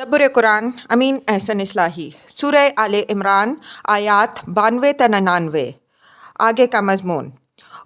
تدبر قرآن امین احسن اصلاحی سورہ آل عمران آیات 92 تا 99۔ آگے کا مضمون۔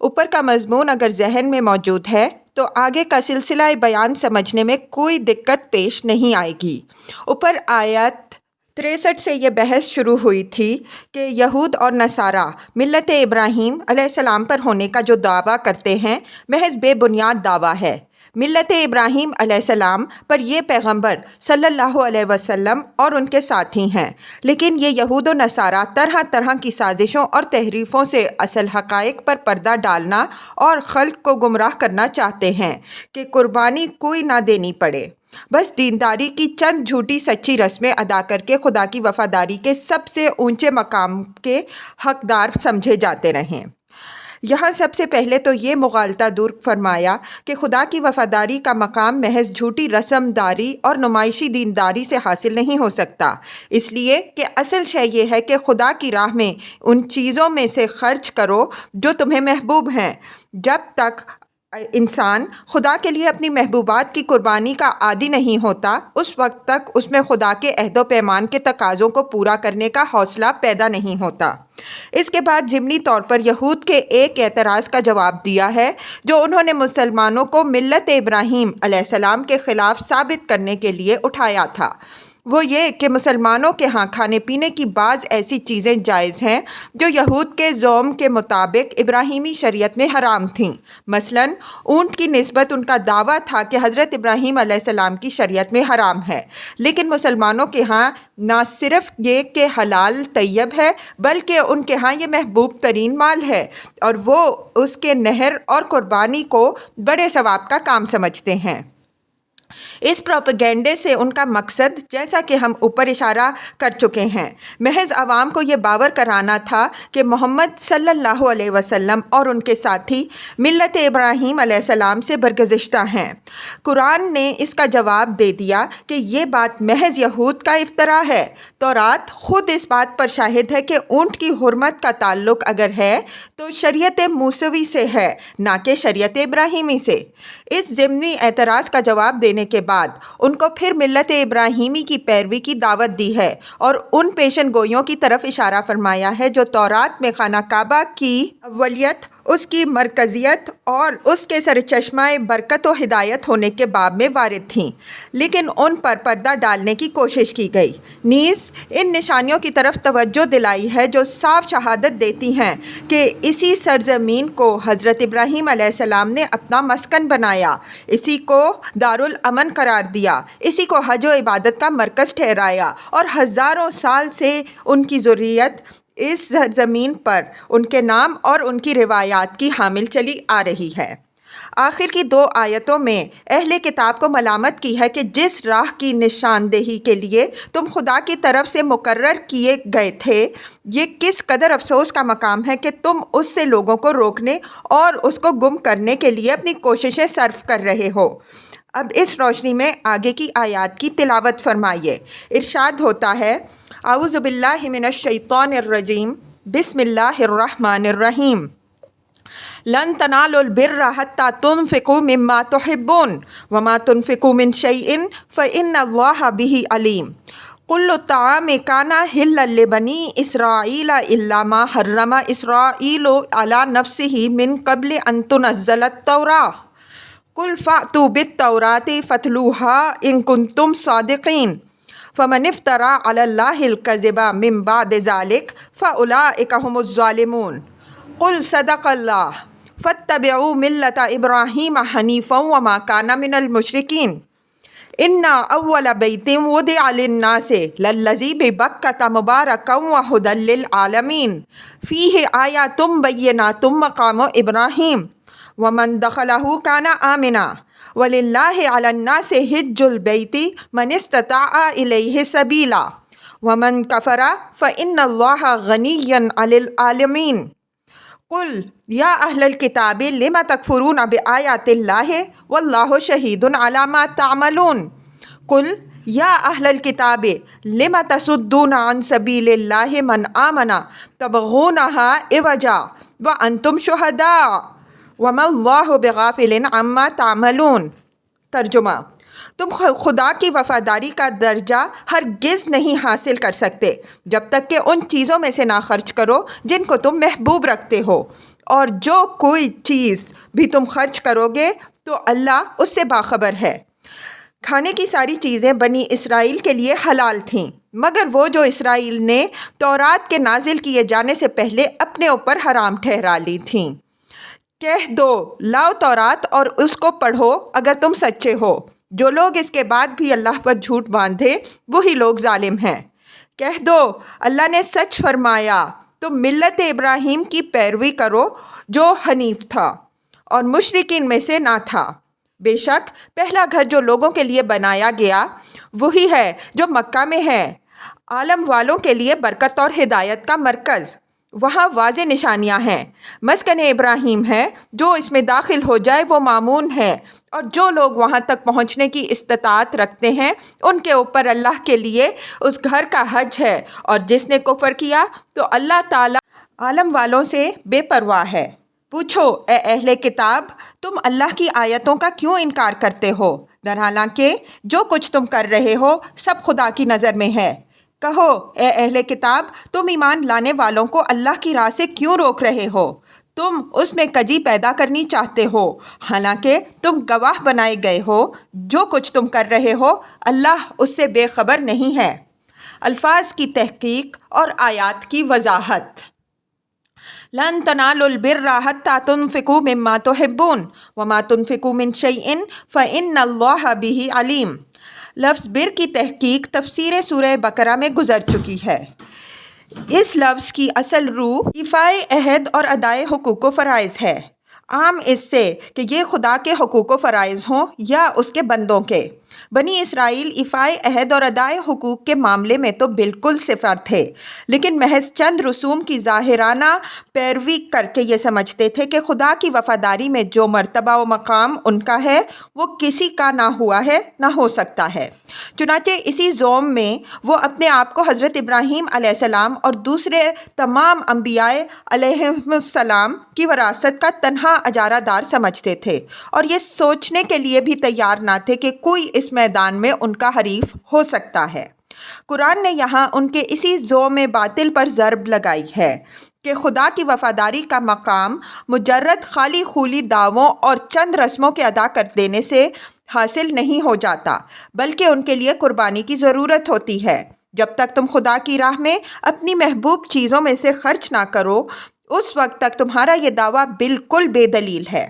اوپر کا مضمون اگر ذہن میں موجود ہے تو آگے کا سلسلہ بیان سمجھنے میں کوئی دقت پیش نہیں آئے گی۔ اوپر آیت 63 سے یہ بحث شروع ہوئی تھی کہ یہود اور نصارہ ملت ابراہیم علیہ السلام پر ہونے کا جو دعویٰ کرتے ہیں محض بے بنیاد دعویٰ ہے۔ ملت ابراہیم علیہ السلام پر یہ پیغمبر صلی اللہ علیہ وسلم اور ان کے ساتھی ہیں، لیکن یہ یہود و نصارہ طرح طرح کی سازشوں اور تحریفوں سے اصل حقائق پر پردہ ڈالنا اور خلق کو گمراہ کرنا چاہتے ہیں کہ قربانی کوئی نہ دینی پڑے، بس دینداری کی چند جھوٹی سچی رسمیں ادا کر کے خدا کی وفاداری کے سب سے اونچے مقام کے حقدار سمجھے جاتے رہیں۔ یہاں سب سے پہلے تو یہ مغالطہ دور فرمایا کہ خدا کی وفاداری کا مقام محض جھوٹی رسم داری اور نمائشی دینداری سے حاصل نہیں ہو سکتا، اس لیے کہ اصل شے یہ ہے کہ خدا کی راہ میں ان چیزوں میں سے خرچ کرو جو تمہیں محبوب ہیں۔ جب تک انسان خدا کے لیے اپنی محبوبات کی قربانی کا عادی نہیں ہوتا، اس وقت تک اس میں خدا کے عہد و پیمان کے تقاضوں کو پورا کرنے کا حوصلہ پیدا نہیں ہوتا۔ اس کے بعد ضمنی طور پر یہود کے ایک اعتراض کا جواب دیا ہے جو انہوں نے مسلمانوں کو ملت ابراہیم علیہ السلام کے خلاف ثابت کرنے کے لیے اٹھایا تھا۔ وہ یہ کہ مسلمانوں کے ہاں کھانے پینے کی بعض ایسی چیزیں جائز ہیں جو یہود کے زعم کے مطابق ابراہیمی شریعت میں حرام تھیں۔ مثلاً اونٹ کی نسبت ان کا دعویٰ تھا کہ حضرت ابراہیم علیہ السلام کی شریعت میں حرام ہے، لیکن مسلمانوں کے ہاں نہ صرف یہ کہ حلال طیب ہے بلکہ ان کے ہاں یہ محبوب ترین مال ہے اور وہ اس کے نہر اور قربانی کو بڑے ثواب کا کام سمجھتے ہیں۔ اس پروپیگنڈے سے ان کا مقصد، جیسا کہ ہم اوپر اشارہ کر چکے ہیں، محض عوام کو یہ باور کرانا تھا کہ محمد صلی اللہ علیہ وسلم اور ان کے ساتھی ملت ابراہیم علیہ السلام سے برگزشتہ ہیں۔ قرآن نے اس کا جواب دے دیا کہ یہ بات محض یہود کا افتراء ہے۔ تورات خود اس بات پر شاہد ہے کہ اونٹ کی حرمت کا تعلق اگر ہے تو شریعت موسوی سے ہے، نہ کہ شریعت ابراہیمی سے۔ اس ضمنی اعتراض کا جواب دینے کے بعد ان کو پھر ملت ابراہیمی کی پیروی کی دعوت دی ہے اور ان پیشن گوئیوں کی طرف اشارہ فرمایا ہے جو تورات میں خانہ کعبہ کی اولیت، اس کی مرکزیت اور اس کے سرچشمہ برکت و ہدایت ہونے کے باب میں وارد تھیں، لیکن ان پر پردہ ڈالنے کی کوشش کی گئی۔ نیز ان نشانیوں کی طرف توجہ دلائی ہے جو صاف شہادت دیتی ہیں کہ اسی سرزمین کو حضرت ابراہیم علیہ السلام نے اپنا مسکن بنایا، اسی کو دارالامن قرار دیا، اسی کو حج و عبادت کا مرکز ٹھہرایا اور ہزاروں سال سے ان کی ذریت اس زمین پر ان کے نام اور ان کی روایات کی حامل چلی آ رہی ہے۔ آخر کی 2 آیتوں میں اہل کتاب کو ملامت کی ہے کہ جس راہ کی نشاندہی کے لیے تم خدا کی طرف سے مقرر کیے گئے تھے، یہ کس قدر افسوس کا مقام ہے کہ تم اس سے لوگوں کو روکنے اور اس کو گم کرنے کے لیے اپنی کوششیں صرف کر رہے ہو۔ اب اس روشنی میں آگے کی آیات کی تلاوت فرمائیے۔ ارشاد ہوتا ہے، اعوذ باللہ من الشیطان الرجیم، بسم اللہ الرحمن الرحیم۔ لن تنالوا البر حتى تنفقوا مما تحبون وما تنفقوا من شيء فإن الله به عليم۔ كل الطعام كان حلا لبني إسرائيل إلا ما حرم إسرائيل على نفسه من قبل أن تنزل التوراة قل فأتوا بالتوراة فاتلوها إن كنتم صادقين فمن افترى على الله الكذب من بعد ذلك فأولئك هم الظالمون۔ قل صدق اللہ فاتبعوا ملت ابراہیم حنیفا وما کان من المشرکین۔ ان اول بیت وضع للناس للذی ببکۃ مبارکا وہدی للعالمین فیہ آیات بینات مقام ابراہیم ومن دخلہ کان آمنا وللہ علی الناس حج البیت من استطاع الیہ سبیلا ومن کفر فإن اللہ غنی عن العالمین۔ قل یا اہل الکتاب لم تکفرون بآیات اللہ واللہ شہید علی ما تعملون۔ قل یا اہل الکتاب لم تصدون عن سبیل اللہ من آمن تبغونہا عوجا وانتم شہداء وما اللہ بغافل عما تعملون۔ ترجمہ: تم خدا کی وفاداری کا درجہ ہرگز نہیں حاصل کر سکتے جب تک کہ ان چیزوں میں سے نہ خرچ کرو جن کو تم محبوب رکھتے ہو، اور جو کوئی چیز بھی تم خرچ کرو گے تو اللہ اس سے باخبر ہے۔ کھانے کی ساری چیزیں بنی اسرائیل کے لیے حلال تھیں، مگر وہ جو اسرائیل نے تورات کے نازل کیے جانے سے پہلے اپنے اوپر حرام ٹھہرا لی تھیں۔ کہہ دو، لاؤ تورات اور اس کو پڑھو اگر تم سچے ہو۔ جو لوگ اس کے بعد بھی اللہ پر جھوٹ باندھے وہی لوگ ظالم ہیں۔ کہہ دو، اللہ نے سچ فرمایا، تم ملت ابراہیم کی پیروی کرو جو حنیف تھا اور مشرکین میں سے نہ تھا۔ بے شک پہلا گھر جو لوگوں کے لیے بنایا گیا وہی ہے جو مکہ میں ہے، عالم والوں کے لیے برکت اور ہدایت کا مرکز۔ وہاں واضح نشانیاں ہیں۔ مسکن ابراہیم ہے، جو اس میں داخل ہو جائے وہ مامون ہے، اور جو لوگ وہاں تک پہنچنے کی استطاعت رکھتے ہیں ان کے اوپر اللہ کے لیے اس گھر کا حج ہے، اور جس نے کفر کیا تو اللہ تعالیٰ عالم والوں سے بے پرواہ ہے۔ پوچھو اے اہل کتاب، تم اللہ کی آیتوں کا کیوں انکار کرتے ہو، در حالانکہ جو کچھ تم کر رہے ہو سب خدا کی نظر میں ہے۔ کہو اے اہل کتاب، تم ایمان لانے والوں کو اللہ کی راہ سے کیوں روک رہے ہو؟ تم اس میں کجی پیدا کرنی چاہتے ہو، حالانکہ تم گواہ بنائے گئے ہو جو کچھ تم کر رہے ہو اللہ اس سے بے خبر نہیں ہے۔ الفاظ کی تحقیق اور آیات کی وضاحت۔ لن تنالوا البر حتى تنفقوا مما تحبون وما تنفقوا من شيء فإن الله به عليم۔ لفظ بر کی تحقیق تفسیر سورہ بقرہ میں گزر چکی ہے۔ اس لفظ کی اصل روح ایفائے عہد اور ادائے حقوق و فرائض ہے۔ عام اس سے کہ یہ خدا کے حقوق و فرائض ہوں یا اس کے بندوں کے۔ بنی اسرائیل ایفائے عہد اور ادائے حقوق کے معاملے میں تو بالکل صفر تھے، لیکن محض چند رسوم کی ظاہرانہ پیروی کر کے یہ سمجھتے تھے کہ خدا کی وفاداری میں جو مرتبہ و مقام ان کا ہے وہ کسی کا نہ ہوا ہے نہ ہو سکتا ہے۔ چنانچہ اسی زوم میں وہ اپنے آپ کو حضرت ابراہیم علیہ السلام اور دوسرے تمام انبیاء علیہم السلام کی وراثت کا تنہا اجارہ دار سمجھتے تھے، اور یہ سوچنے کے لیے بھی تیار نہ تھے کہ کوئی اس میدان میں ان کا حریف ہو سکتا ہے۔ قرآن نے یہاں ان کے اسی زوم باطل پر ضرب لگائی ہے کہ خدا کی وفاداری کا مقام مجرد خالی خولی دعووں اور چند رسموں کے ادا کر دینے سے حاصل نہیں ہو جاتا، بلکہ ان کے لیے قربانی کی ضرورت ہوتی ہے۔ جب تک تم خدا کی راہ میں اپنی محبوب چیزوں میں سے خرچ نہ کرو اس وقت تک تمہارا یہ دعویٰ بالکل بے دلیل ہے۔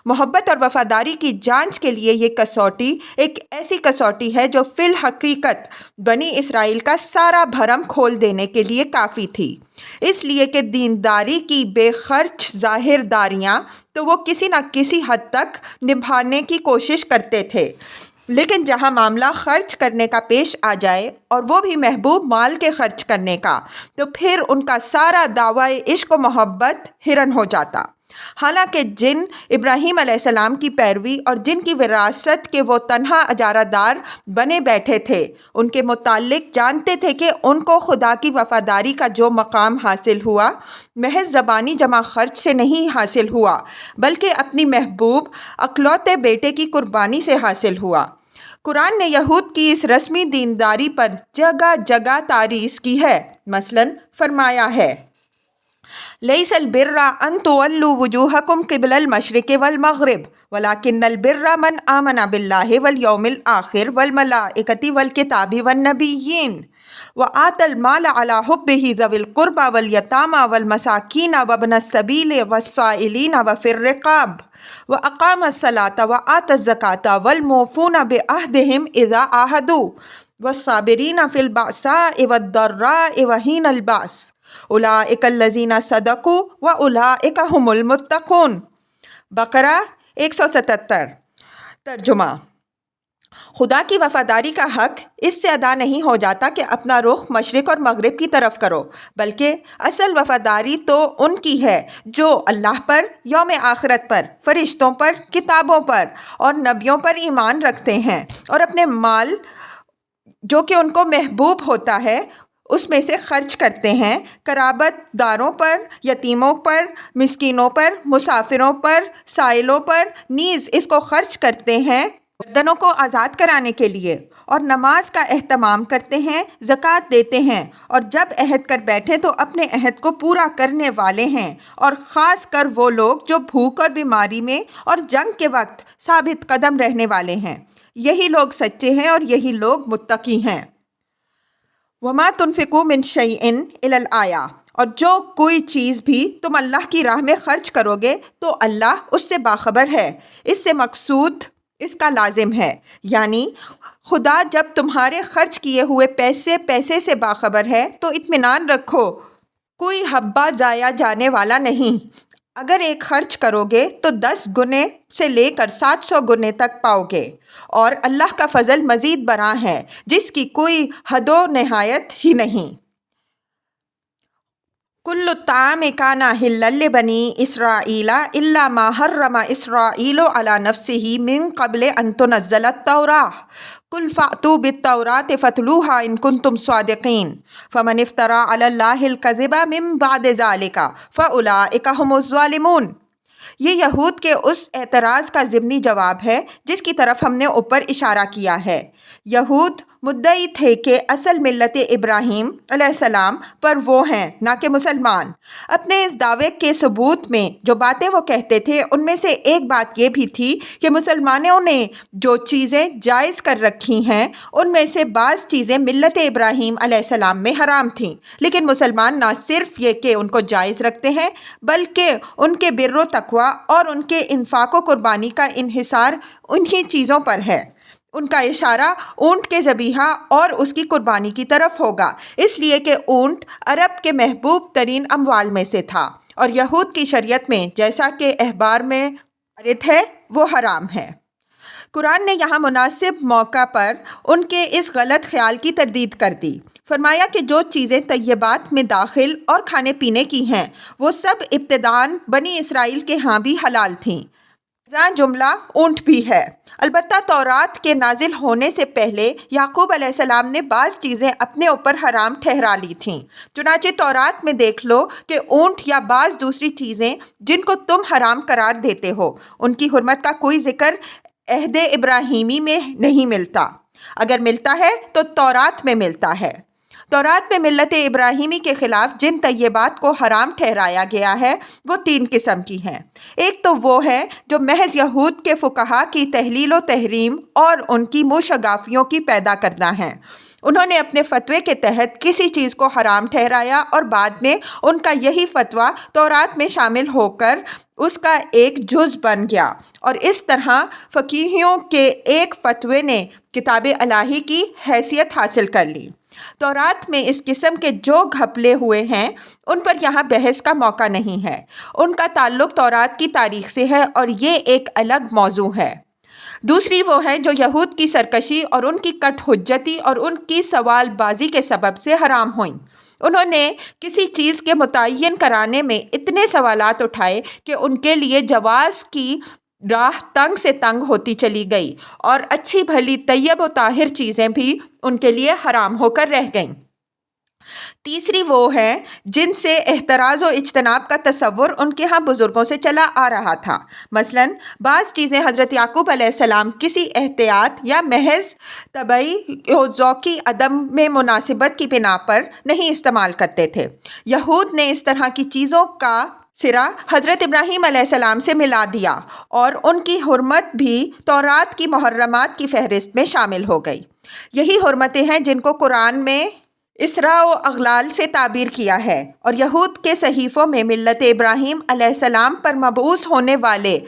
محبت اور وفاداری کی جانچ کے لیے یہ کسوٹی ایک ایسی کسوٹی ہے جو فی الحقیقت بنی اسرائیل کا سارا بھرم کھول دینے کے لیے کافی تھی، اس لیے کہ دینداری کی بے خرچ ظاہر داریاں تو وہ کسی نہ کسی حد تک نبھانے کی کوشش کرتے تھے، لیکن جہاں معاملہ خرچ کرنے کا پیش آ جائے اور وہ بھی محبوب مال کے خرچ کرنے کا، تو پھر ان کا سارا دعویٰ عشق و محبت ہرن ہو جاتا۔ حالانکہ جن ابراہیم علیہ السلام کی پیروی اور جن کی وراثت کے وہ تنہا اجارہ دار بنے بیٹھے تھے، ان کے متعلق جانتے تھے کہ ان کو خدا کی وفاداری کا جو مقام حاصل ہوا محض زبانی جمع خرچ سے نہیں حاصل ہوا، بلکہ اپنی محبوب اکلوتے بیٹے کی قربانی سے حاصل ہوا۔ قرآن نے یہود کی اس رسمی دینداری پر جگہ جگہ تعریض کی ہے۔ مثلاً فرمایا ہے، لیس البر ان تولوا وجوہکم قبل المشرق والمغرب ولکن البر من آمن باللہ والیوم الآخر والملائکۃ والکتاب والنبیین وآتى المال على حبه ذوي القربى واليتامى والمساكين وابن السبيل والسائلين وفي الرقاب وأقام الصلاة وآتى الزكاة والموفون بعهدهم إذا عاهدوا والصابرين في البأساء والضراء وحين البأس اولئک الذین صدقوا واولئک هم المتقون۔ بقرہ 177۔ ترجمہ: خدا کی وفاداری کا حق اس سے ادا نہیں ہو جاتا کہ اپنا رخ مشرق اور مغرب کی طرف کرو، بلکہ اصل وفاداری تو ان کی ہے جو اللہ پر، یوم آخرت پر، فرشتوں پر، کتابوں پر اور نبیوں پر ایمان رکھتے ہیں، اور اپنے مال جو کہ ان کو محبوب ہوتا ہے اس میں سے خرچ کرتے ہیں، قرابت داروں پر، یتیموں پر، مسکینوں پر، مسافروں پر، سائلوں پر، نیز اس کو خرچ کرتے ہیں گردنوں کو آزاد کرانے کے لیے، اور نماز کا اہتمام کرتے ہیں، زکوٰۃ دیتے ہیں، اور جب عہد کر بیٹھیں تو اپنے عہد کو پورا کرنے والے ہیں، اور خاص کر وہ لوگ جو بھوک اور بیماری میں اور جنگ کے وقت ثابت قدم رہنے والے ہیں۔ یہی لوگ سچے ہیں اور یہی لوگ متقی ہیں۔ وَمَا تُنْفِقُوا مِنْ شَيْءٍ إِلَى الْآيَةِ، اور جو کوئی چیز بھی تم اللہ کی راہ میں خرچ کرو گے تو اللہ اس سے باخبر ہے۔ اس سے مقصود اس کا لازم ہے، یعنی خدا جب تمہارے خرچ کیے ہوئے پیسے سے باخبر ہے تو اطمینان رکھو، کوئی حبہ ضائع جانے والا نہیں۔ اگر ایک خرچ کرو گے تو 10 گنے سے لے کر 700 گنے تک پاؤ گے، اور اللہ کا فضل مزید برآں ہے جس کی کوئی حد و نہایت ہی نہیں۔ کل الطعام کان حلا لبنی اسرائیل الا ما حرم اسرائیل علی نفسہ من قبل ان تنزل التوراۃ قل فأتوا بالتوراۃ فاتلوها ان کنتم صادقین فمن افترى علی اللہ الکذب من بعد ذلک فاولئک هم الظالمون۔ یہ یہود کے اس اعتراض کا ضمنی جواب ہے جس کی طرف ہم نے اوپر اشارہ کیا ہے۔ یہود مدعی تھے کہ اصل ملت ابراہیم علیہ السلام پر وہ ہیں، نہ کہ مسلمان۔ اپنے اس دعوے کے ثبوت میں جو باتیں وہ کہتے تھے ان میں سے ایک بات یہ بھی تھی کہ مسلمانوں نے جو چیزیں جائز کر رکھی ہیں ان میں سے بعض چیزیں ملت ابراہیم علیہ السلام میں حرام تھیں، لیکن مسلمان نہ صرف یہ کہ ان کو جائز رکھتے ہیں بلکہ ان کے بر و تقویٰ اور ان کے انفاق و قربانی کا انحصار انہی چیزوں پر ہے۔ ان کا اشارہ اونٹ کے ذبیحہ اور اس کی قربانی کی طرف ہوگا، اس لیے کہ اونٹ عرب کے محبوب ترین اموال میں سے تھا، اور یہود کی شریعت میں جیسا کہ اخبار میں وارد ہے وہ حرام ہے۔ قرآن نے یہاں مناسب موقع پر ان کے اس غلط خیال کی تردید کر دی۔ فرمایا کہ جو چیزیں طیبات میں داخل اور کھانے پینے کی ہیں وہ سب ابتداءً بنی اسرائیل کے ہاں بھی حلال تھیں، جملہ اونٹ بھی ہے۔ البتہ تورات کے نازل ہونے سے پہلے یعقوب علیہ السلام نے بعض چیزیں اپنے اوپر حرام ٹھہرا لی تھیں، چنانچہ تورات میں دیکھ لو کہ اونٹ یا بعض دوسری چیزیں جن کو تم حرام قرار دیتے ہو ان کی حرمت کا کوئی ذکر عہد ابراہیمی میں نہیں ملتا، اگر ملتا ہے تو تورات میں ملتا ہے۔ تورات میں ملت ابراہیمی کے خلاف جن طیبات کو حرام ٹھہرایا گیا ہے وہ 3 قسم کی ہیں۔ ایک تو وہ ہے جو محض یہود کے فقہا کی تحلیل و تحریم اور ان کی موشگافیوں کی پیدا کرنا ہے۔ انہوں نے اپنے فتوے کے تحت کسی چیز کو حرام ٹھہرایا اور بعد میں ان کا یہی فتویٰ تورات میں شامل ہو کر اس کا ایک جز بن گیا، اور اس طرح فقیہوں کے ایک فتوے نے کتاب الہی کی حیثیت حاصل کر لی۔ تورات میں اس قسم کے جو گھپلے ہوئے ہیں ان پر یہاں بحث کا موقع نہیں ہے، ان کا تعلق تورات کی تاریخ سے ہے اور یہ ایک الگ موضوع ہے۔ دوسری وہ ہیں جو یہود کی سرکشی اور ان کی کٹ حجتی اور ان کی سوال بازی کے سبب سے حرام ہوئیں۔ انہوں نے کسی چیز کے متعین کرانے میں اتنے سوالات اٹھائے کہ ان کے لیے جواز کی راہ تنگ سے تنگ ہوتی چلی گئی، اور اچھی بھلی طیب و طاہر چیزیں بھی ان کے لیے حرام ہو کر رہ گئیں۔ تیسری وہ ہے جن سے احتراز و اجتناب کا تصور ان کے ہاں بزرگوں سے چلا آ رہا تھا۔ مثلاً بعض چیزیں حضرت یعقوب علیہ السلام کسی احتیاط یا محض طبعی و ذوقی عدم میں مناسبت کی بنا پر نہیں استعمال کرتے تھے۔ یہود نے اس طرح کی چیزوں کا سرا حضرت ابراہیم علیہ السلام سے ملا دیا اور ان کی حرمت بھی تورات کی محرمات کی فہرست میں شامل ہو گئی۔ یہی حرمتیں ہیں جن کو قرآن میں اسراء و اغلال سے تعبیر کیا ہے، اور یہود کے صحیفوں میں ملت ابراہیم علیہ السلام پر مبعوث ہونے والے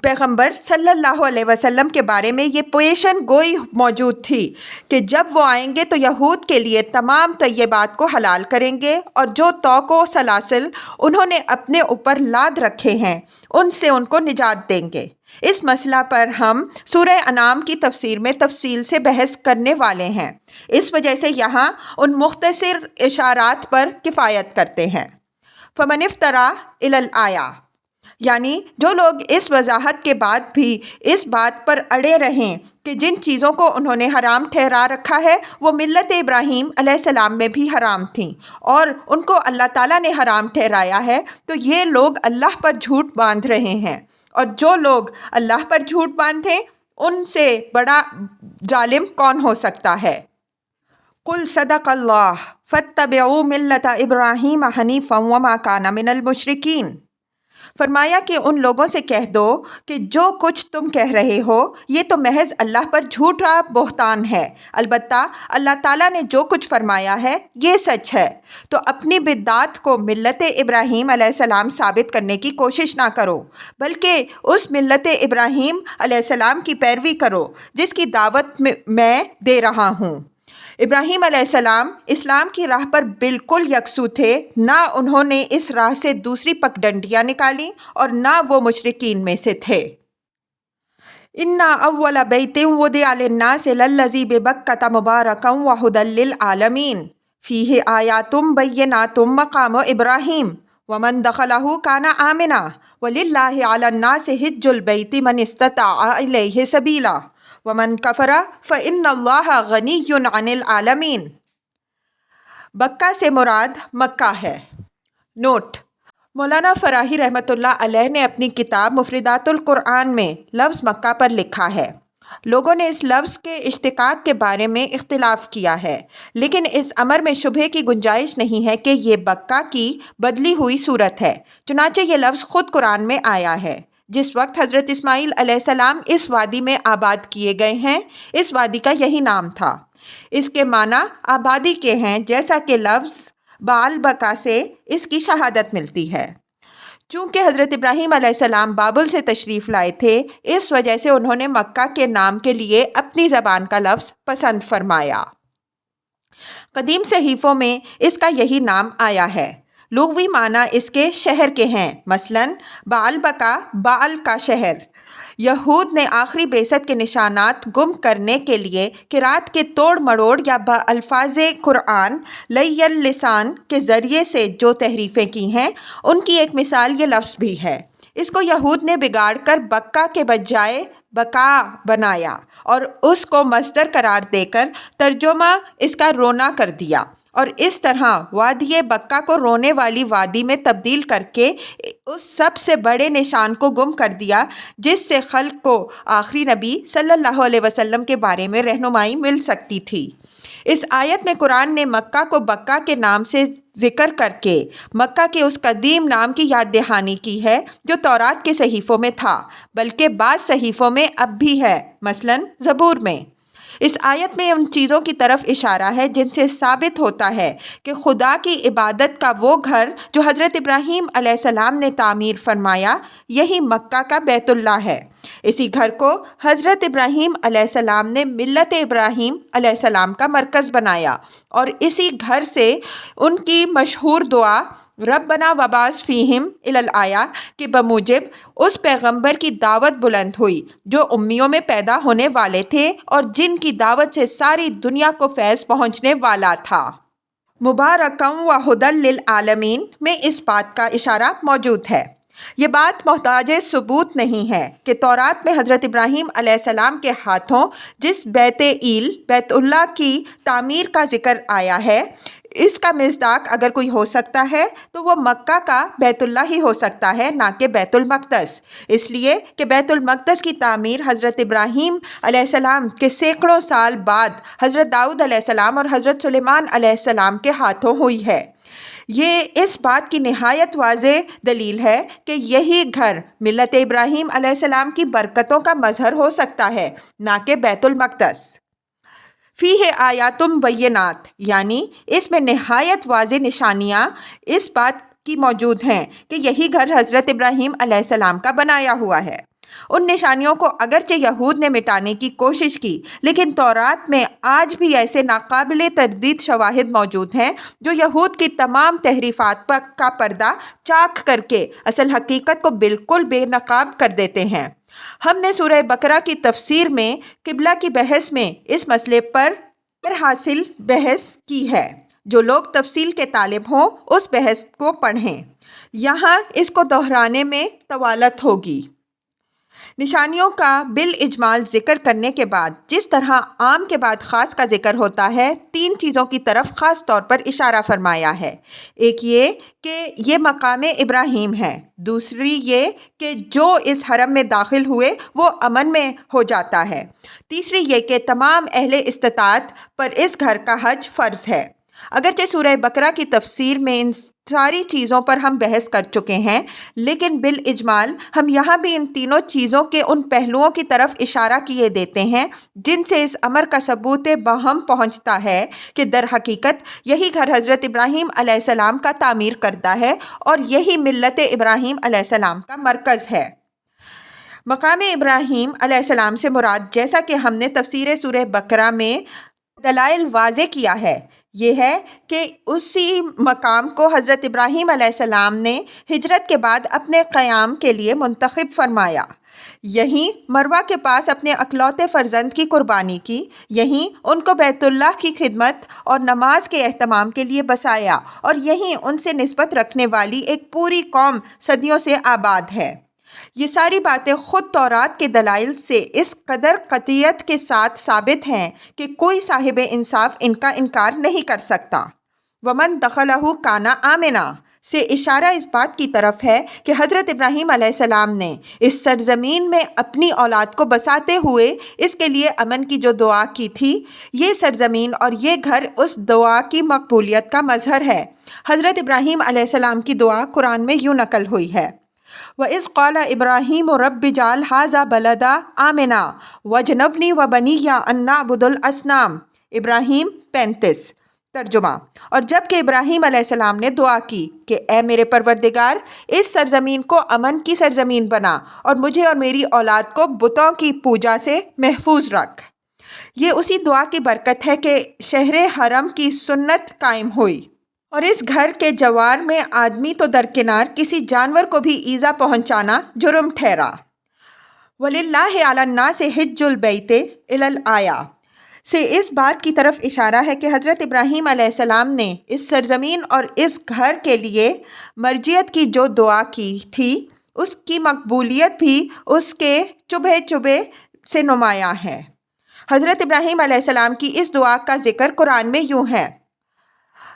پیغمبر صلی اللہ علیہ وسلم کے بارے میں یہ پیشن گوئی موجود تھی کہ جب وہ آئیں گے تو یہود کے لیے تمام طیبات کو حلال کریں گے، اور جو توق و سلاسل انہوں نے اپنے اوپر لاد رکھے ہیں ان سے ان کو نجات دیں گے۔ اس مسئلہ پر ہم سورہ انعام کی تفسیر میں تفصیل سے بحث کرنے والے ہیں، اس وجہ سے یہاں ان مختصر اشارات پر کفایت کرتے ہیں۔ فمن افترا الی الآیہ، یعنی جو لوگ اس وضاحت کے بعد بھی اس بات پر اڑے رہیں کہ جن چیزوں کو انہوں نے حرام ٹھہرا رکھا ہے وہ ملت ابراہیم علیہ السلام میں بھی حرام تھیں اور ان کو اللہ تعالیٰ نے حرام ٹھہرایا ہے، تو یہ لوگ اللہ پر جھوٹ باندھ رہے ہیں، اور جو لوگ اللہ پر جھوٹ باندھیں ان سے بڑا ظالم کون ہو سکتا ہے؟ قل صدق اللہ فاتبعوا ملت ابراہیم حنیفا وما کان من المشرکین۔ فرمایا کہ ان لوگوں سے کہہ دو کہ جو کچھ تم کہہ رہے ہو یہ تو محض اللہ پر جھوٹا بہتان ہے، البتہ اللہ تعالیٰ نے جو کچھ فرمایا ہے یہ سچ ہے۔ تو اپنی بدعات کو ملت ابراہیم علیہ السلام ثابت کرنے کی کوشش نہ کرو، بلکہ اس ملت ابراہیم علیہ السلام کی پیروی کرو جس کی دعوت میں دے رہا ہوں۔ ابراہیم علیہ السلام اسلام کی راہ پر بالکل یکسو تھے، نہ انہوں نے اس راہ سے دوسری پگڈنڈیاں نکالیں اور نہ وہ مشرکین میں سے تھے۔ اِنَّ أَوَّلَ بَيْتٍ وُضِعَ لِلنَّاسِ لَلَّذِي بِبَكَّةَ مُبَارَكًا وَهُدًى لِّلْعَالَمِينَ فِيهِ آيَاتٌ بَيِّنَاتٌ مَّقَامُ إِبْرَاهِيمَ وَمَن دَخَلَهُ كَانَ آمِنًا وَلِلَّهِ عَلَى النَّاسِ حِجُّ الْبَيْتِ مَنِ اسْتَطَاعَ إِلَيْهِ سَبِيلًا وَمَن كَفَرَ فَإِنَّ اللَّهَ غَنِيٌّ عَنِ الْعَالَمِينَ۔ بکہ سے مراد مکہ ہے۔ نوٹ: مولانا فراہی رحمۃ اللہ علیہ نے اپنی کتاب مفردات القرآن میں لفظ مکہ پر لکھا ہے۔ لوگوں نے اس لفظ کے اشتقاق کے بارے میں اختلاف کیا ہے، لیکن اس امر میں شبہے کی گنجائش نہیں ہے کہ یہ بکہ کی بدلی ہوئی صورت ہے، چنانچہ یہ لفظ خود قرآن میں آیا ہے۔ جس وقت حضرت اسماعیل علیہ السلام اس وادی میں آباد کیے گئے ہیں، اس وادی کا یہی نام تھا۔ اس کے معنی آبادی کے ہیں، جیسا کہ لفظ بال بکا سے اس کی شہادت ملتی ہے۔ چونکہ حضرت ابراہیم علیہ السلام بابل سے تشریف لائے تھے، اس وجہ سے انہوں نے مکہ کے نام کے لیے اپنی زبان کا لفظ پسند فرمایا۔ قدیم صحیفوں میں اس کا یہی نام آیا ہے۔ لغوی معنی اس کے شہر کے ہیں، مثلاً بال بکا بال کا شہر۔ یہود نے آخری بعثت کے نشانات گم کرنے کے لیے قرات کے توڑ مڑوڑ یا الفاظ قرآن لئی اللسان کے ذریعے سے جو تحریفیں کی ہیں، ان کی ایک مثال یہ لفظ بھی ہے۔ اس کو یہود نے بگاڑ کر بکا کے بجائے بکا بنایا اور اس کو مصدر قرار دے کر ترجمہ اس کا رونا کر دیا، اور اس طرح وادی بکا کو رونے والی وادی میں تبدیل کر کے اس سب سے بڑے نشان کو گم کر دیا جس سے خلق کو آخری نبی صلی اللہ علیہ وسلم کے بارے میں رہنمائی مل سکتی تھی۔ اس آیت میں قرآن نے مکہ کو بکا کے نام سے ذکر کر کے مکہ کے اس قدیم نام کی یاد دہانی کی ہے جو تورات کے صحیفوں میں تھا، بلکہ بعض صحیفوں میں اب بھی ہے، مثلاً زبور میں۔ اس آیت میں ان چیزوں کی طرف اشارہ ہے جن سے ثابت ہوتا ہے کہ خدا کی عبادت کا وہ گھر جو حضرت ابراہیم علیہ السلام نے تعمیر فرمایا، یہی مکہ کا بیت اللہ ہے۔ اسی گھر کو حضرت ابراہیم علیہ السلام نے ملت ابراہیم علیہ السلام کا مرکز بنایا، اور اسی گھر سے ان کی مشہور دعا ربنا وبعث فیہم الآیا کے بموجب اس پیغمبر کی دعوت بلند ہوئی جو امیوں میں پیدا ہونے والے تھے اور جن کی دعوت سے ساری دنیا کو فیض پہنچنے والا تھا۔ مبارکم و ہدی للعالمین میں اس بات کا اشارہ موجود ہے۔ یہ بات محتاج ثبوت نہیں ہے کہ تورات میں حضرت ابراہیم علیہ السلام کے ہاتھوں جس بیت اللہ کی تعمیر کا ذکر آیا ہے، اس کا مصداق اگر کوئی ہو سکتا ہے تو وہ مکہ کا بیت اللہ ہی ہو سکتا ہے، نہ کہ بیت المقدس، اس لیے کہ بیت المقدس کی تعمیر حضرت ابراہیم علیہ السلام کے سینکڑوں سال بعد حضرت داؤد علیہ السلام اور حضرت سلیمان علیہ السلام کے ہاتھوں ہوئی ہے۔ یہ اس بات کی نہایت واضح دلیل ہے کہ یہی گھر ملت ابراہیم علیہ السلام کی برکتوں کا مظہر ہو سکتا ہے، نہ کہ بیت المقدس۔ فیہ آیات بینات، یعنی اس میں نہایت واضح نشانیاں اس بات کی موجود ہیں کہ یہی گھر حضرت ابراہیم علیہ السلام کا بنایا ہوا ہے۔ ان نشانیوں کو اگرچہ یہود نے مٹانے کی کوشش کی، لیکن تورات میں آج بھی ایسے ناقابل تردید شواہد موجود ہیں جو یہود کی تمام تحریفات کا پردہ چاک کر کے اصل حقیقت کو بالکل بے نقاب کر دیتے ہیں۔ ہم نے سورہ بقرہ کی تفسیر میں قبلہ کی بحث میں اس مسئلے پر حاصل بحث کی ہے۔ جو لوگ تفصیل کے طالب ہوں اس بحث کو پڑھیں، یہاں اس کو دہرانے میں طوالت ہوگی۔ نشانیوں کا بالاجمال ذکر کرنے کے بعد جس طرح عام کے بعد خاص کا ذکر ہوتا ہے، 3 چیزوں کی طرف خاص طور پر اشارہ فرمایا ہے۔ ایک یہ کہ یہ مقام ابراہیم ہے، دوسری یہ کہ جو اس حرم میں داخل ہوئے وہ امن میں ہو جاتا ہے، تیسری یہ کہ تمام اہل استطاعت پر اس گھر کا حج فرض ہے۔ اگرچہ سورہ بقرہ کی تفسیر میں ان ساری چیزوں پر ہم بحث کر چکے ہیں، لیکن بالاجمال ہم یہاں بھی ان تینوں چیزوں کے ان پہلوؤں کی طرف اشارہ کیے دیتے ہیں جن سے اس امر کا ثبوت بہم پہنچتا ہے کہ در حقیقت یہی گھر حضرت ابراہیم علیہ السلام کا تعمیر کردہ ہے اور یہی ملت ابراہیم علیہ السلام کا مرکز ہے۔ مقام ابراہیم علیہ السلام سے مراد، جیسا کہ ہم نے تفسیر سورہ بقرہ میں دلائل واضح کیا ہے، یہ ہے کہ اسی مقام کو حضرت ابراہیم علیہ السلام نے ہجرت کے بعد اپنے قیام کے لیے منتخب فرمایا، یہیں مروہ کے پاس اپنے اکلوتے فرزند کی قربانی کی، یہیں ان کو بیت اللہ کی خدمت اور نماز کے اہتمام کے لیے بسایا، اور یہیں ان سے نسبت رکھنے والی ایک پوری قوم صدیوں سے آباد ہے۔ یہ ساری باتیں خود تورات کے دلائل سے اس قدر قطعیت کے ساتھ ثابت ہیں کہ کوئی صاحب انصاف ان کا انکار نہیں کر سکتا۔ وَمَن دَخَلَهُ كَانَ آمِنًا سے اشارہ اس بات کی طرف ہے کہ حضرت ابراہیم علیہ السلام نے اس سرزمین میں اپنی اولاد کو بساتے ہوئے اس کے لیے امن کی جو دعا کی تھی، یہ سرزمین اور یہ گھر اس دعا کی مقبولیت کا مظہر ہے۔ حضرت ابراہیم علیہ السلام کی دعا قرآن میں یوں نقل ہوئی ہے: وَإِذْ قَالَ إِبْرَاهِيمُ رَبِّ اجْعَلْ هَٰذَا بَلَدًا آمِنًا وَاجْنُبْنِي وَبَنِيَّ أَن نَّعْبُدَ الْأَصْنَامَ۔ ابراہیم 35۔ ترجمہ: اور جب کہ ابراہیم علیہ السلام نے دعا کی کہ اے میرے پروردگار، اس سرزمین کو امن کی سرزمین بنا اور مجھے اور میری اولاد کو بتوں کی پوجا سے محفوظ رکھ، یہ اسی دعا کی برکت ہے کہ شہر حرم کی سنت قائم ہوئی اور اس گھر کے جوار میں آدمی تو درکنار کسی جانور کو بھی ایذا پہنچانا جرم ٹھہرا۔ وَلِلَّهِ عَلَى النَّاسِ حِجُّ الْبَيْتِ إِلَى الْآيَةِ سے اس بات کی طرف اشارہ ہے کہ حضرت ابراہیم علیہ السلام نے اس سرزمین اور اس گھر کے لیے مرجعیت کی جو دعا کی تھی، اس کی مقبولیت بھی اس کے چبھے سے نمایاں ہے۔ حضرت ابراہیم علیہ السلام کی اس دعا کا ذکر قرآن میں یوں ہے: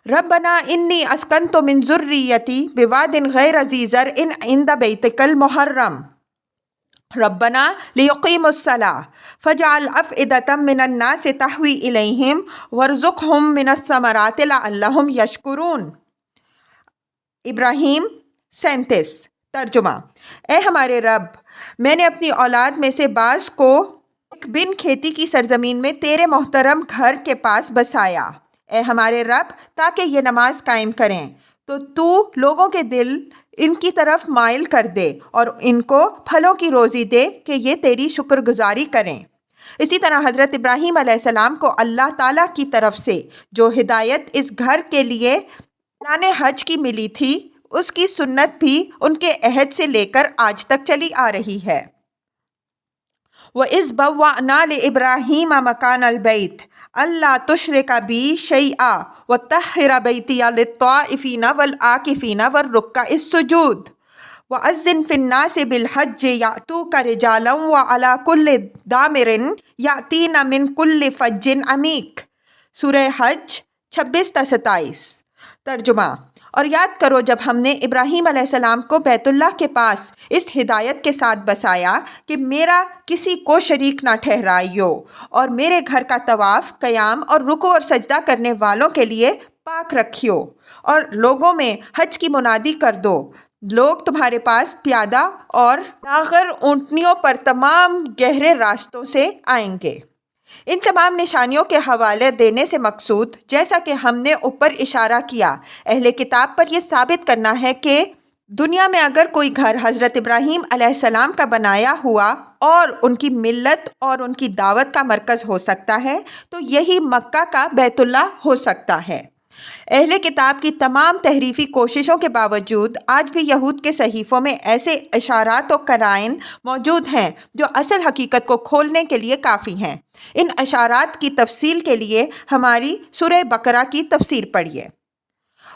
ربنا انی اسکنت من ذریتی بواد غیر ذی زرع عند بیتک المحرم ربنا لیقیموا الصلاۃ فاجعل افئدة من الناس تہوی الیہم وارزقہم من الثمرات لعلہم یشکرون۔ ابراہیم 37۔ ترجمہ: اے ہمارے رب، میں نے اپنی اولاد میں سے بعض کو ایک بن کھیتی کی سرزمین میں تیرے محترم گھر کے پاس بسایا، اے ہمارے رب، تاکہ یہ نماز قائم کریں، تو لوگوں کے دل ان کی طرف مائل کر دے اور ان کو پھلوں کی روزی دے کہ یہ تیری شکر گزاری کریں۔ اسی طرح حضرت ابراہیم علیہ السلام کو اللہ تعالیٰ کی طرف سے جو ہدایت اس گھر کے لیے اعلان حج کی ملی تھی، اس کی سنت بھی ان کے عہد سے لے کر آج تک چلی آ رہی ہے۔ وَإِذْ بَوَّأْنَا لِإِبْرَاهِيمَ مَكَانَ الْبَيْتِ أَلَّا تُشْرِكَ بِي شَيْئًا وَطَهِّرْ بَيْتِيَ لِلطَّائِفِينَ وَالْعَاكِفِينَ وَالرُّكَّعِ السُّجُودِ وَأَذِّنْ فِي النَّاسِ بِالْحَجِّ يَأْتُوكَ رِجَالًا وَعَلَىٰ كُلِّ ضَامِرٍ يَأْتِينَ مِنْ كُلِّ فَجٍّ عَمِيقٍ۔ سورہ حج 26-27۔ ترجمہ: اور یاد کرو جب ہم نے ابراہیم علیہ السلام کو بیت اللہ کے پاس اس ہدایت کے ساتھ بسایا کہ میرا کسی کو شریک نہ ٹھہرائیو، اور میرے گھر کا طواف، قیام اور رکوع اور سجدہ کرنے والوں کے لیے پاک رکھیو، اور لوگوں میں حج کی منادی کر دو، لوگ تمہارے پاس پیادہ اور لاغر اونٹنیوں پر تمام گہرے راستوں سے آئیں گے۔ ان تمام نشانیوں کے حوالے دینے سے مقصود، جیسا کہ ہم نے اوپر اشارہ کیا، اہل کتاب پر یہ ثابت کرنا ہے کہ دنیا میں اگر کوئی گھر حضرت ابراہیم علیہ السلام کا بنایا ہوا اور ان کی ملت اور ان کی دعوت کا مرکز ہو سکتا ہے تو یہی مکہ کا بیت اللہ ہو سکتا ہے۔ اہل کتاب کی تمام تحریفی کوششوں کے باوجود آج بھی یہود کے صحیفوں میں ایسے اشارات و قرائن موجود ہیں جو اصل حقیقت کو کھولنے کے لیے کافی ہیں۔ ان اشارات کی تفصیل کے لیے ہماری سورہ بقرہ کی تفسیر پڑھیے۔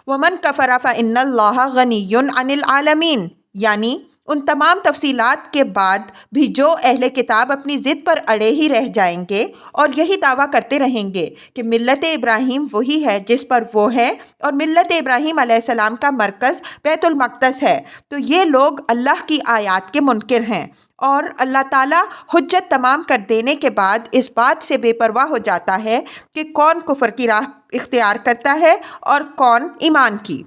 وَمَن كَفَرَ فَإِنَّ اللَّهَ غَنِيٌّ عَنِ الْعَالَمِينَ، یعنی ان تمام تفصیلات کے بعد بھی جو اہل کتاب اپنی ضد پر اڑے ہی رہ جائیں گے اور یہی دعویٰ کرتے رہیں گے کہ ملت ابراہیم وہی ہے جس پر وہ ہے اور ملت ابراہیم علیہ السلام کا مرکز بیت المقدس ہے، تو یہ لوگ اللہ کی آیات کے منکر ہیں، اور اللہ تعالیٰ حجت تمام کر دینے کے بعد اس بات سے بے پرواہ ہو جاتا ہے کہ کون کفر کی راہ اختیار کرتا ہے اور کون ایمان کی۔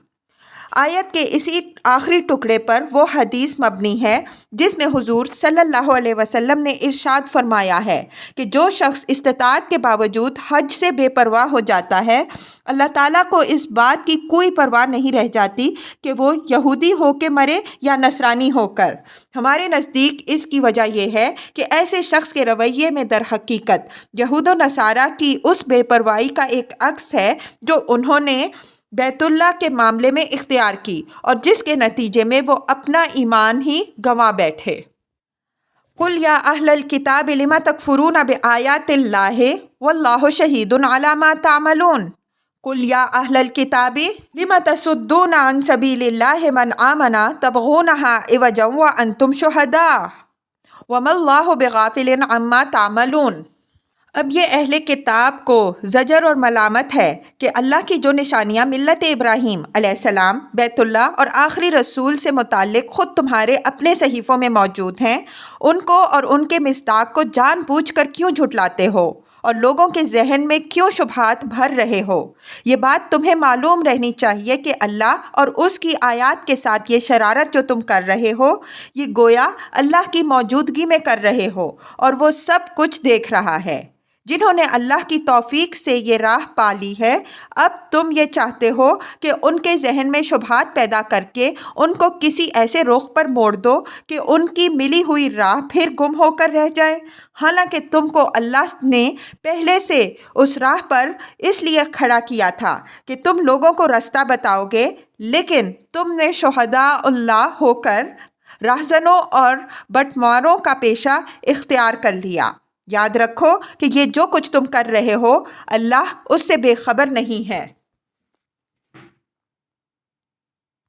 آیت کے اسی آخری ٹکڑے پر وہ حدیث مبنی ہے جس میں حضور صلی اللہ علیہ وسلم نے ارشاد فرمایا ہے کہ جو شخص استطاعت کے باوجود حج سے بے پرواہ ہو جاتا ہے، اللہ تعالیٰ کو اس بات کی کوئی پرواہ نہیں رہ جاتی کہ وہ یہودی ہو کے مرے یا نصرانی ہو کر۔ ہمارے نزدیک اس کی وجہ یہ ہے کہ ایسے شخص کے رویے میں در حقیقت یہود و نصارہ کی اس بے پرواہی کا ایک عکس ہے جو انہوں نے بیت اللہ کے معاملے میں اختیار کی اور جس کے نتیجے میں وہ اپنا ایمان ہی گنوا بیٹھے۔ قُلْ يَا أَهْلَ الْكِتَابِ لِمَ تَكْفُرُونَ بِآيَاتِ اللَّهِ وَاللَّهُ شَهِيدٌ عَلَى مَا تَعْمَلُونَ قُلْ يَا أَهْلَ الْكِتَابِ لِمَ تَصُدُّونَ عَنْ سَبِيلِ اللَّهِ مَنْ آمَنَ تَبْغُونَهَا عِوَجًا وَأَنْتُمْ شُهَدَاءُ وَمَا اللَّهُ بِغَافِلٍ عَمَّا تَعْمَلُونَ۔ اب یہ اہل کتاب کو زجر اور ملامت ہے کہ اللہ کی جو نشانیاں ملت ابراہیم علیہ السلام، بیت اللہ اور آخری رسول سے متعلق خود تمہارے اپنے صحیفوں میں موجود ہیں، ان کو اور ان کے مصداق کو جان بوجھ کر کیوں جھٹلاتے ہو اور لوگوں کے ذہن میں کیوں شبہات بھر رہے ہو؟ یہ بات تمہیں معلوم رہنی چاہیے کہ اللہ اور اس کی آیات کے ساتھ یہ شرارت جو تم کر رہے ہو، یہ گویا اللہ کی موجودگی میں کر رہے ہو اور وہ سب کچھ دیکھ رہا ہے۔ جنہوں نے اللہ کی توفیق سے یہ راہ پا لی ہے، اب تم یہ چاہتے ہو کہ ان کے ذہن میں شبہات پیدا کر کے ان کو کسی ایسے رخ پر موڑ دو کہ ان کی ملی ہوئی راہ پھر گم ہو کر رہ جائے، حالانکہ تم کو اللہ نے پہلے سے اس راہ پر اس لیے کھڑا کیا تھا کہ تم لوگوں کو رستہ بتاؤ گے، لیکن تم نے شہداء اللہ ہو کر راہزنوں اور بٹماروں کا پیشہ اختیار کر لیا۔ یاد رکھو کہ یہ جو کچھ تم کر رہے ہو، اللہ اس سے بے خبر نہیں ہے۔